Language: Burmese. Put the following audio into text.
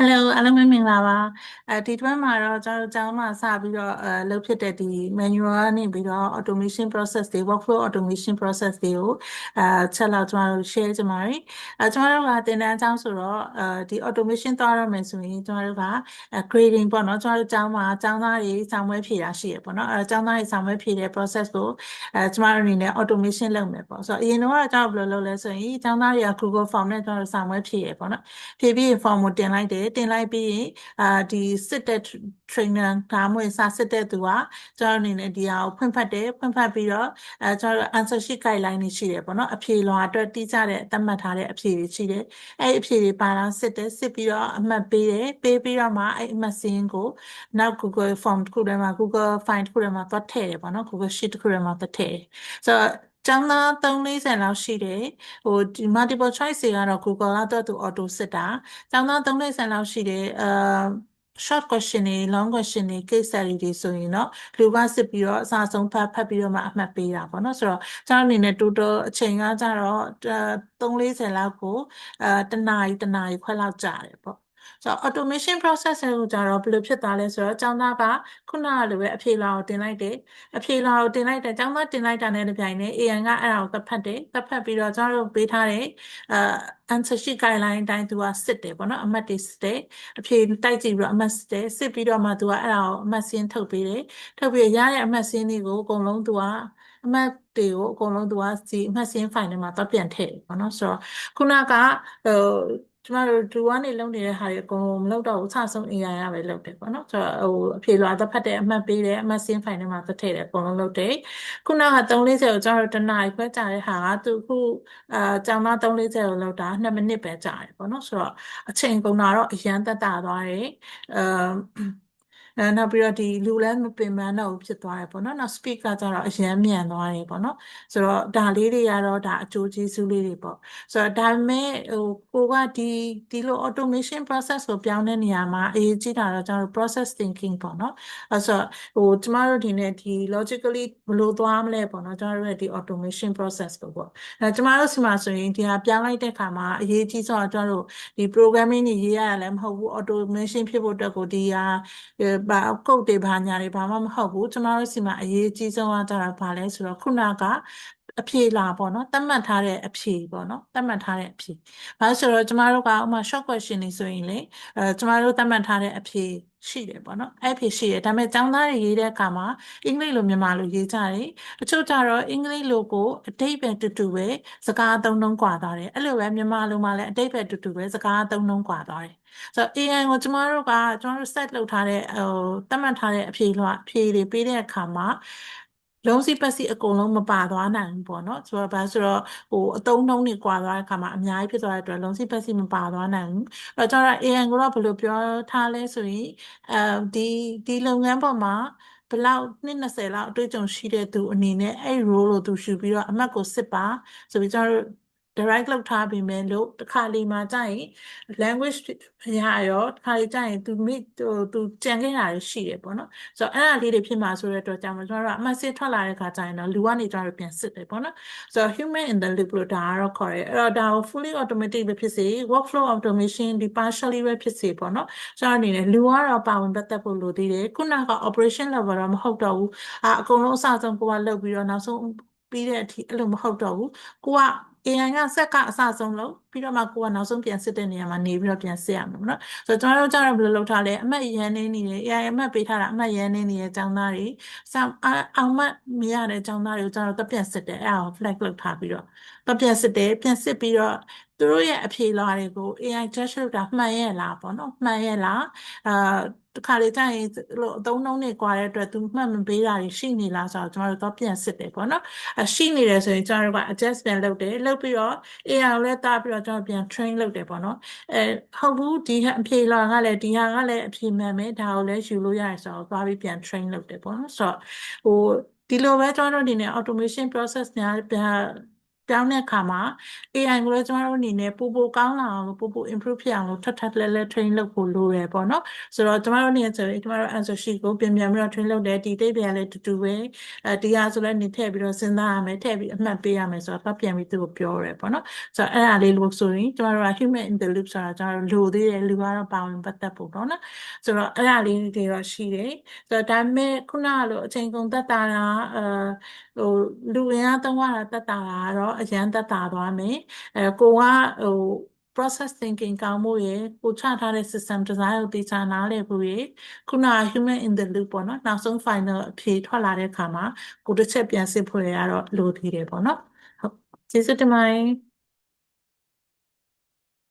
Hello အားလုံးပဲမင်္ဂလာပါဒီတစ်ပတ်မှာတော့ကျွန်တော်တို့ကျောင်းမှာစပြီးတော့လုပ်ဖြစ်တဲ့ဒီ manual ကနေပြီးတော့ automation process တွေ workflow automation process တွေကိုချက်လောက်ကျွန်တော်တို့ share ကြပါမယ်ကျွန်တော်တို့ကသင်တန်းကျောင်းဆိုတော့ဒီ automation သွားရမယ်ဆိုရင်ကျွန်တော်တို့ကgrading ပေါ့နော်ကျွန်တော်တို့ကျောင်းမှာကျောင်းသားတွေစာမေးဖြေတာရှိရပေါ့နော်ကျောင်းသားတွေစာမေးဖြေတဲ့ process ကိုကျွန်တော်တို့အနေနဲ့ automation လုပ်မယ်ပေါ့ဆိုတော့အရင်တော့ကျွန်တော်ဘယ်လိုလုပ်လဲဆိုရင်ကျောင်းသားတွေက Google Form နဲ့ကျွန်တော်တို့စာမေးဖြေရပေါ့နော်ဖြေပြီး form ကိုတင်လိုက်တယ်တင်လိုက်ပြီးရင်ဒီစစ်တဲ့ trainer ဒါမှမဟုတ်စာစစ်တဲ့သူကကျွန်တော်အနေနဲ့ဒီဟာကိုဖွင့်ဖတ်တယ်ဖွင့်ဖတ်ပြီးတော့ကျွန်တော် answer sheet guideline တွေရှိတယ်ပေါ့နော်အဖြေလွှာအတွက်တိကျတဲ့သတ်မှတ်ထားတဲ့အဖြေတွေရှိတယ်အဲ့အဖြေတွေပါလာစစ်တယ်စစ်ပြီးတော့အမှတ်ပေးတယ်ပေးပြီးတော့မှအဲ့အမှတ်စင်းကိုနောက် Google Form တစ်ခုထဲမှာ Google File တစ်ခုထဲမှာသွားထည့်တယ်ပေါ့နော် Google Sheet တစ်ခုထဲမှာသွားထည့်တယ်ဆိုတော့ကျောင်းသား340လောက်ရှိတယ်ဒီ multiple choice တွေကတော့ Google ကတော့သူ auto စစ်တာကျောင်းသား340လောက်ရှိတယ်short question တွေ long question တွေ case study တွေဆိုရင်တော့လူကစစ်ပြီးတော့အစားဆုံးဖတ်ပြီးတော့မှအမှတ်ပေးတာပေါ့နော်ဆိုတော့ကျောင်းအနေနဲ့ total အချိန်ကကြတော့340လောက်ကိုတနာရီခွဲလောက်ကြာတယ်ပေါ့ဆိုတော့ automation process ကိုကြတော့ဘယ်လိုဖြစ်သွားလဲဆိုတော့ကျောင်းသားကခုနကလိုပဲအဖြေလွှာကိုတင်လိုက်တယ်အဖြေလွှာကိုတင်လိုက်တယ်ကျောင်းသားတင်လိုက်တာနဲ့တပြိုင်နက် AI ကအဲ့ဒါကိုသတ်ဖတ်တယ်သတ်ဖတ်ပြီးတော့ကျောင်းတို့ပေးထားတဲ့answer sheet guideline အတိုင်းသူကစစ်တယ်ပေါ့နော်အမှတ်တွေစစ်တယ်အဖြေတိုက်ကြည့်ပြီးတော့အမှတ်စစ်တယ်စစ်ပြီးတော့မှသူကအဲ့ဒါကိုအမှတ်စင်းထုတ်ပေးတယ်ထုတ်ပြီးရတဲ့အမှတ်စင်းတွေကိုအကုန်လုံးသူကအမှတ်တွေကိုအကုန်လုံးသူကဒီအမှတ်စင်း file ထဲမှာတော့ပြန်ထည့်တယ်ပေါ့နော်ဆိုတော့ခုနကကျမတို့ဒူကနေလုပ်နေတဲ့ဟာတွေအကုန်လုံးမလုပ်တော့ဘူးအဆဆုံး AI ရပဲလုပ်တယ်ပေါ့နော်ဆိုတော့အဖြေလွှာတစ်ဖတ်တဲ့အမှတ်ပေးတယ်အမှတ်စင်း file ထဲမှာသတ်ထည့်တယ်အကုန်လုံးလုပ်တယ်ခုနက340ကိုကျမတို့တနားရီခွဲကြာတဲ့ဟာကသူခုကျောင်းသား340ကိုလောက်တာ2မိနစ်ပဲကြာတယ်ပေါ့နော်ဆိုတော့အချိန်ကုန်တာတော့အရန်သက်သာသွားတယ်နောက်ပြီးတော့ဒီလူလည်းမပင်ပန်းတော့ဘူးဖြစ်သွားတယ်ပေါ့နော်နောက် speed ကကြတော့အရန်မြန်သွားတယ်ပေါ့နော်ဆိုတော့ဒါလေးတွေကတော့ဒါအကျိုးကျေးဇူးလေးတွေပေါ့ဆိုတော့ဒါပေမဲ့ကိုကဒီလို automation process ကိုပြောင်းတဲ့နေရာမှာအရေးကြီးတာတော့ကျွန်တော်တို့ process thinking ပေါ့နော်အဲဆိုကျမတို့ဒီနေ့ဒီ logically ဘယ်လိုသွားမလဲပေါ့နော်ကျွန်တော်တို့ရဲ့ဒီ automation process ကိုပေါ့ကျမတို့ဆီမှာဆိုရင်ဒီဟာပြောင်းလိုက်တဲ့အခါမှာအရေးကြီးဆုံးကျွန်တော်တို့ဒီ programming တွေရေးရတာလည်းမဟုတ်ဘူး automation ဖြစ်ဖို့အတွက်ကိုဒီဟာဘာကုတ်တွေဘာညာတွေဘာမှမဟုတ်ဘူးကျမတို့ဆီမှာအရေးကြီးဆုံးကကြတာဘာလဲဆိုတော့ခုနကအဖြေလာပေါ့နော်သတ်မှတ်ထားတဲ့အဖြေပေါ့နော်သတ်မှတ်ထားတဲ့အဖြေဘာလို့ဆိုတော့ကျမတို့ကဥပမာ short question တွေဆိုရင်လေကျမတို့သတ်မှတ်ထားတဲ့အဖြေရှိတယ်ပေါ့နော်အဲ့အဖြေရှိတယ်ဒါပေမဲ့ကျောင်းသားတွေရေးတဲ့အခါမှာအင်္ဂလိပ်လိုမြန်မာလိုရေးကြတယ်တချို့ကြတော့အင်္ဂလိပ်လိုကိုအတိတ်ပဲတူတူပဲစကားအသုံးနှုန်းကွာသွားတယ်အဲ့လိုပဲမြန်မာလိုမှလည်းအတိတ်ပဲတူတူပဲစကားအသုံးနှုန်းကွာသွားတယ်ဆိုတော့ AI ကိုကျမတို့ set လုပ်ထားတဲ့သတ်မှတ်ထားတဲ့အဖြေလွှာအဖြေတွေပေးတဲ့အခါမှာလုံးစီပတ်စီအကုန်လုံးမပါသွားနိုင်ဘူးပေါ့နော်ဆိုတော့ဘာဆိုတော့အသုံးနှုန်းတွေကွာသွားတဲ့အခါမှာအများကြီးဖြစ်သွားတဲ့အတွက်လုံးစီပတ်စီမပါသွားနိုင်ဘူးအဲ့တော့ကျတော့ AI ကိုတော့ဘယ်လိုပြောထားလဲဆိုရင်ဒီလုပ်ငန်းပေါ်မှာဘလောက်နှစ်20လောက်အတွေ့အကြုံရှိတဲ့သူအနေနဲ့အဲ့ role ကိုသူယူပြီးတော့အမှတ်ကိုစစ်ပါဆိုပြီးကျတော့ direct လုပ်ထားပြီးမယ်လို့တစ်ခါလေမှာကြာရင် language ရရောတစ်ခါလေကြာရင်သူကြံခဲ့တာရှိတယ်ပေါ့နော်ဆိုတော့အဲ့ဒါလေးတွေဖြစ်မှာဆိုတဲ့အတွက်ကြောင့်ကျွန်တော်တို့ကအမှတ်စစ်ထွက်လာတဲ့ခါကျရင်တော့လူကနေကျွန်တော်တို့ပြန်စစ်တယ်ပေါ့နော်ဆိုတော့ human in the loop လို့ဒါကတော့ခေါ်တယ်အဲ့တော့ဒါကို fully automatic ပဲဖြစ်စေ workflow automation ဒီ partially ပဲဖြစ်စေပေါ့နော်ဆိုတော့အနေနဲ့လူကတော့ပါဝင်ပတ်သက်ဖို့လိုသေးတယ်ခုနက operation level တော့မဟုတ်တော့ဘူးအကုန်လုံးအစဆုံးကိုကလုပ်ပြီးတော့နောက်ဆုံးပြီးတဲ့အထိအဲ့လိုမဟုတ်တော့ဘူးကိုက AI ကစက်ကအစဆုံးလို့ပြီးတော့မှကိုကနောက်ဆုံးပြန်စစ်တဲ့နေရာမှာနေပြီးတော့ပြန်စစ်ရမှာပေါ့နော်ဆိုတော့ကျွန်တော်တို့ကြတော့ဘယ်လိုလုပ်ထားလဲအမှတ်ရန်နေနေတယ် AI အမှတ်ပေးထားတာအမှတ်ရန်နေနေတဲ့ကျောင်းသားတွေအောင်မှတ်မရတဲ့ကျောင်းသားတွေကိုကျွန်တော်တို့ပြန်စစ်တယ်အဲ့ဒါကို flag လုပ်ထားပြီးတော့ပြန်စစ်တယ်ပြန်စစ်ပြီးတော့သူတို့ရဲ့အဖြေလွှာတွေကို AI judge လုပ်တာမှန်ရဲ့လားပေါ့နော်မှန်ရဲ့လားတခါလေကြာရင်လို့အသုံးနှုန်းတွေကွာတဲ့အတွက်သူမှတ်မပေးတာတွေရှိနေလားဆိုတော့ကျွန်တော်တို့တော့ပြန်စစ်တယ်ပေါ့နော်ရှိနေတယ်ဆိုရင်ကျွန်တော်တို့က adjust ပြန်လုပ်တယ်လုပ်ပြီးတော့ AI ကိုလည်းတားပြီးတော့ကျွန်တော်ပြန် train လုပ်တယ်ပေါ့နော်ဟုတ်ဘူးဒီအဖြေလွှာကလည်းဒီဟာကလည်းအဖြေမှန်ပဲဒါကိုလည်းယူလို့ရတယ်ဆိုတော့သွားပြီးပြန် train လုပ်တယ်ပေါ့နော်ဆိုတော့ဒီလိုပဲကျွန်တော်တို့ဒီနေ့ automation process များ ပြောင်းတဲ့အခါမှာ AI ကိုလည်းကျမတို့အနေနဲ့ပိုကောင်းလာအောင်လို့ပို improve ဖြစ်အောင်လို့ထပ်လဲ train လုပ်ဖို့လိုတယ်ပေါ့နော်ဆိုတော့ကျမတို့အနေနဲ့ဆိုရင်ကျမတို့ answer sheet ကိုပြန်ပြီးတော့ train လုပ်တယ်ဒီ date တွေကလည်းတူပဲဒီဟာဆိုလည်းနေထည့်ပြီးတော့စဉ်းစားရမယ်ထည့်ပြီးအမှတ်ပေးရမယ်ဆိုတော့ပြန်ပြီးသူ့ကိုပြောရဲပေါ့နော်ဆိုတော့အဲ့ဒါလေးလို့ဆိုရင်ကျမတို့က human in the loop ဆိုတာကျမတို့လိုသေးတယ်လူကတော့ပါဝင်ပတ်သက်ဖို့ပေါ့နော်ဆိုတော့အဲ့ဒါလေးတွေတော့ရှိတယ်ဆိုတော့ဒါပေမဲ့ခုနကလိုအချိန်ကုန်သက်တာဟိုလူအင်အားသုံးရတာသက်တာကတော့အရန်သက်တာသွားမယ်ကိုကဟို process thinking ကောင်းမှုရယ်ကိုချထားတဲ့ system design ကိုတေချာနားလည်ဖို့ရယ်ခုနက human in the loop ပေါ့နော်နောက်ဆုံး final အဖြေထွက်လာတဲ့အခါမှာကိုတစ်ချက်ပြန်စစ်ဖို့ရတော့လိုသေးတယ်ပေါ့နော်ဟုတ်ကျေးဇူးတင်ပါတယ်